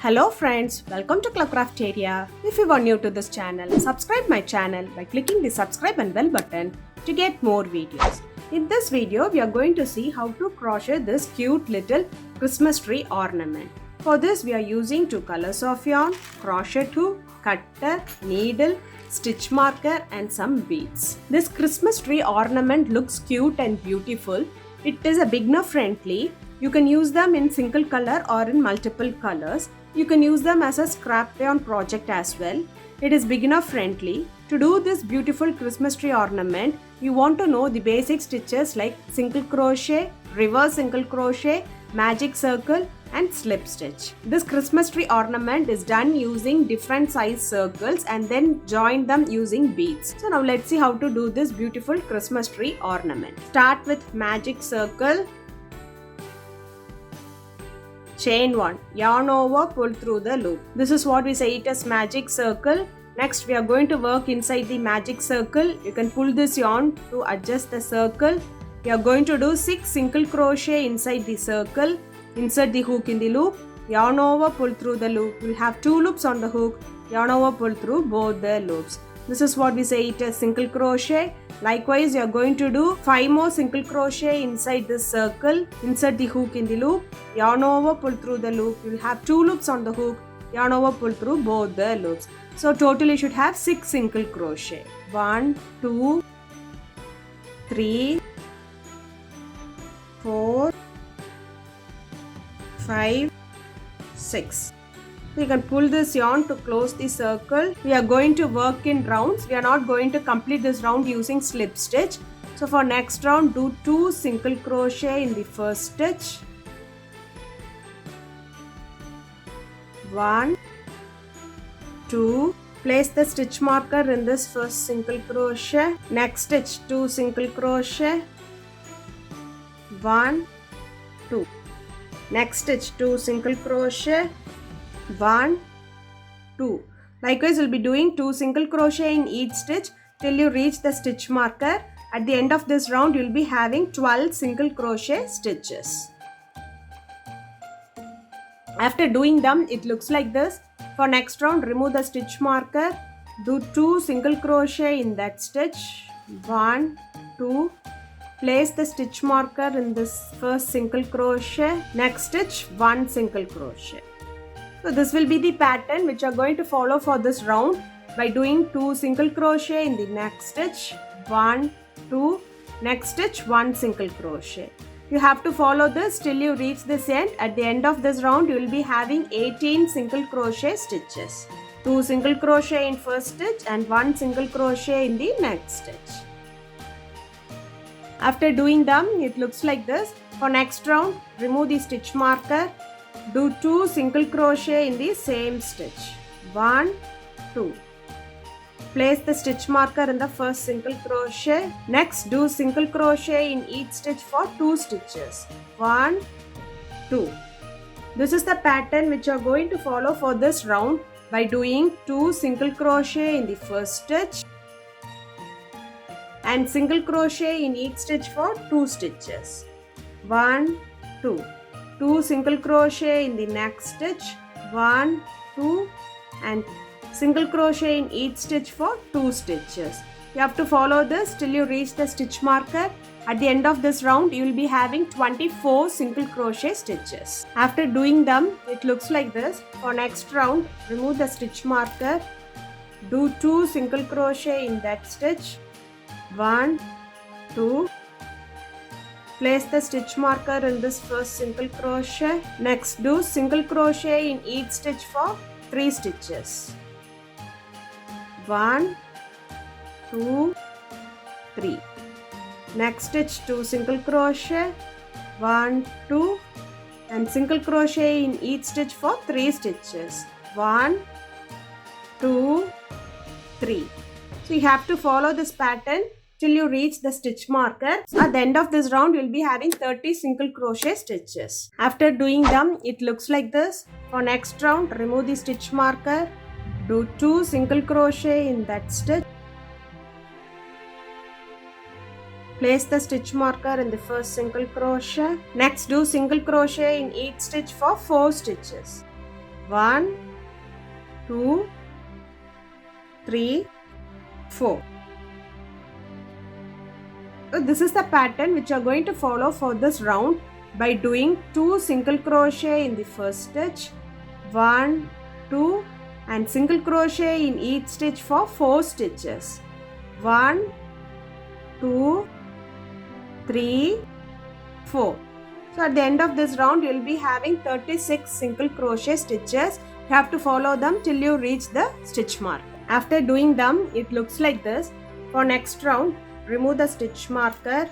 Hello friends, welcome to Club Crafteria. If you are new to this channel, subscribe my channel by clicking the subscribe and bell button to get more videos. In this video, we are going to see how to crochet this cute little Christmas tree ornament. For this, we are using 2 colors of yarn, crochet hook, cutter, needle, stitch marker and some beads. This Christmas tree ornament looks cute and beautiful. It is a beginner friendly. You can use them in single color or in multiple colors. You can use them as a scrap yarn project as well. It is beginner friendly. To do this beautiful Christmas tree ornament, you want to know the basic stitches like single crochet, reverse single crochet, magic circle and slip stitch. This Christmas tree ornament is done using different size circles and then join them using beads. So now let's see how to do this beautiful Christmas tree ornament. Start with magic circle. Chain 1, yarn over, pull through the loop. This is what we say it as magic circle. Next we are going to work inside the magic circle. You can pull this yarn to adjust the circle. We are going to do 6 single crochet inside the circle. Insert the hook in the loop. Yarn over, pull through the loop. We'll have 2 loops on the hook. Yarn over, pull through both the loops. This is what we say it as single crochet. Likewise, you are going to do 5 more single crochet inside this circle. Insert the hook in the loop. Yarn over, pull through the loop. You will have 2 loops on the hook. Yarn over, pull through both the loops. So total you should have 6 single crochet. 1, 2, 3, 4, 5, 6. You can pull this yarn to close the circle. We are going to work in rounds. We are not going to complete this round using slip stitch. So for next round, do 2 single crochet in the first stitch. 1, 2. Place the stitch marker in this first single crochet. Next stitch 2 single crochet. 1, 2. Next stitch 2 single crochet. 1, 2. Likewise, we'll be doing 2 single crochet in each stitch till you reach the stitch marker. At the end of this round, you'll be having 12 single crochet stitches. After doing them, it looks like this. For next round, remove the stitch marker. Do 2 single crochet in that stitch. 1, 2. Place the stitch marker in this first single crochet. Next stitch, 1 single crochet. So this will be the pattern which you are going to follow for this round by doing 2 single crochet in the next stitch. 1, 2. Next stitch, 1 single crochet. You have to follow this till you reach this end. At the end of this round, you will be having 18 single crochet stitches. 2 single crochet in first stitch and 1 single crochet in the next stitch. After doing them, it looks like this. For next round, remove the stitch marker. Do 2 single crochet in the same stitch. 1, 2. Place the stitch marker in the first single crochet. Next, do single crochet in each stitch for 2 stitches. 1, 2. This is the pattern which you are going to follow for this round by doing 2 single crochet in the first stitch and single crochet in each stitch for 2 stitches. 1, 2. 2 single crochet in the next stitch. 1, 2 and single crochet in each stitch for 2 stitches. You have to follow this till you reach the stitch marker. At the end of this round, you will be having 24 single crochet stitches. After doing them, it looks like this. For next round, remove the stitch marker. Do 2 single crochet in that stitch. 1, 2. Place the stitch marker in this first single crochet. Next, do single crochet in each stitch for 3 stitches. 1, 2, 3. Next stitch 2 single crochet. 1, 2 and single crochet in each stitch for 3 stitches. 1, 2, 3. So you have to follow this pattern till you reach the stitch marker. So at the end of this round, you will be having 30 single crochet stitches. After doing them, it looks like this. For next round, remove the stitch marker. Do 2 single crochet in that stitch. Place the stitch marker in the first single crochet. Next, do single crochet in each stitch for 4 stitches. 1, 2, 3, 4. So this is the pattern which you are going to follow for this round by doing 2 single crochet in the first stitch, 1, 2 and single crochet in each stitch for 4 stitches. 1, 2, 3, 4. So at the end of this round you will be having 36 single crochet stitches. You have to follow them till you reach the stitch mark. After doing them, it looks like this. For next round, remove the stitch marker,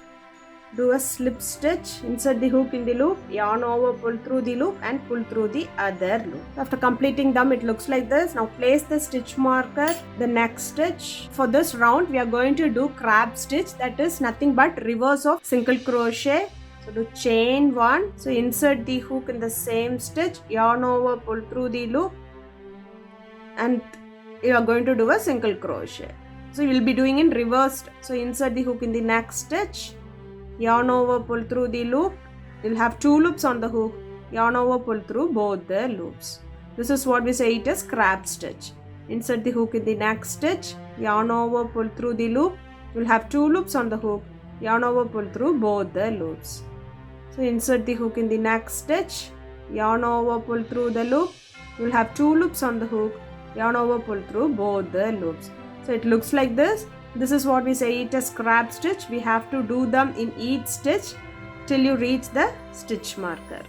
do a slip stitch, insert the hook in the loop, yarn over, pull through the loop and pull through the other loop. After completing them, it looks like this. Now place the stitch marker, the next stitch. For this round, we are going to do crab stitch, that is nothing but reverse of single crochet. So do chain 1. So insert the hook in the same stitch, yarn over, pull through the loop and you are going to do a single crochet. So you will be doing in reversed. So insert the hook in the next stitch, yarn over, pull through the loop. You will have 2 loops on the hook, yarn over, pull through both the loops. This is what we say it is crab stitch. Insert the hook in the next stitch, yarn over, pull through the loop. You will have 2 loops on the hook, yarn over, pull through both the loops. So insert the hook in the next stitch, yarn over, pull through the loop. You will have 2 loops on the hook, yarn over, pull through both the loops. So it looks like this. This is what we say it as crab stitch. We have to do them in each stitch till you reach the stitch marker.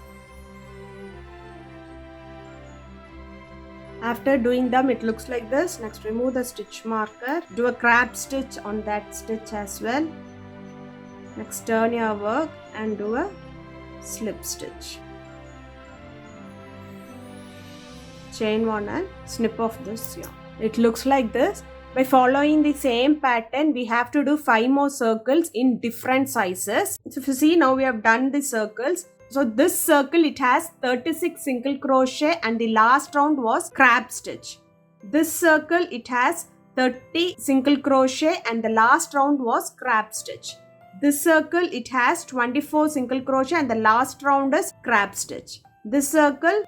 After doing them, it looks like this. Next, remove the stitch marker, do a crab stitch on that stitch as well. Next, turn your work and do a slip stitch. Chain 1 and snip off this yarn. It looks like this. By following the same pattern, we have to do 5 more circles in different sizes. So if you see, now we have done the circles. So this circle, it has 36 single crochet and the last round was crab stitch. This circle, it has 30 single crochet and the last round was crab stitch. This circle, it has 24 single crochet and the last round is crab stitch. This circle,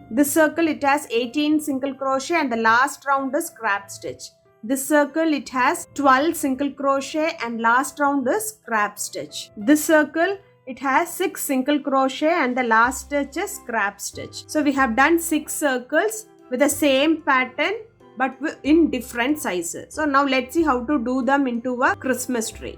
it has 18 single crochet and the last round is crab stitch. This circle, it has 12 single crochet and last round is crab stitch. This circle, it has 6 single crochet and the last stitch is crab stitch. So we have done 6 circles with the same pattern but in different sizes. So now let's see how to do them into a Christmas tree.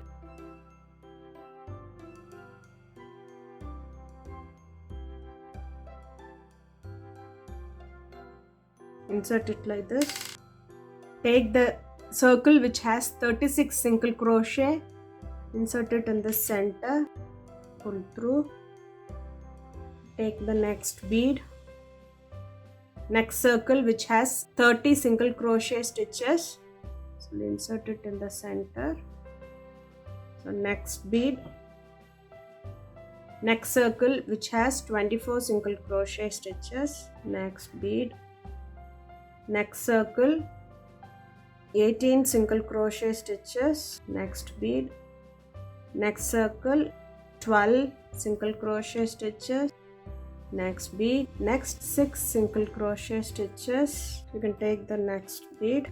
Insert it like this. Take the circle which has 36 single crochet, insert it in the center, pull through, take the next bead, next circle which has 30 single crochet stitches, so insert it in the center, so next bead, next circle which has 24 single crochet stitches, next bead, next circle 18 single crochet stitches, next bead, next circle 12 single crochet stitches, next bead, next 6 single crochet stitches. You can take the next bead,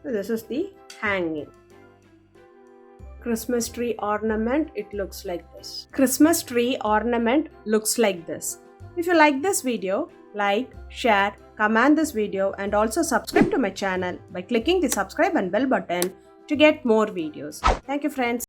so this is the hanging Christmas tree ornament. It looks like this. Christmas tree ornament looks like this. If you like this video, like, share, comment this video and also subscribe to my channel by clicking the subscribe and bell button to get more videos. Thank you friends.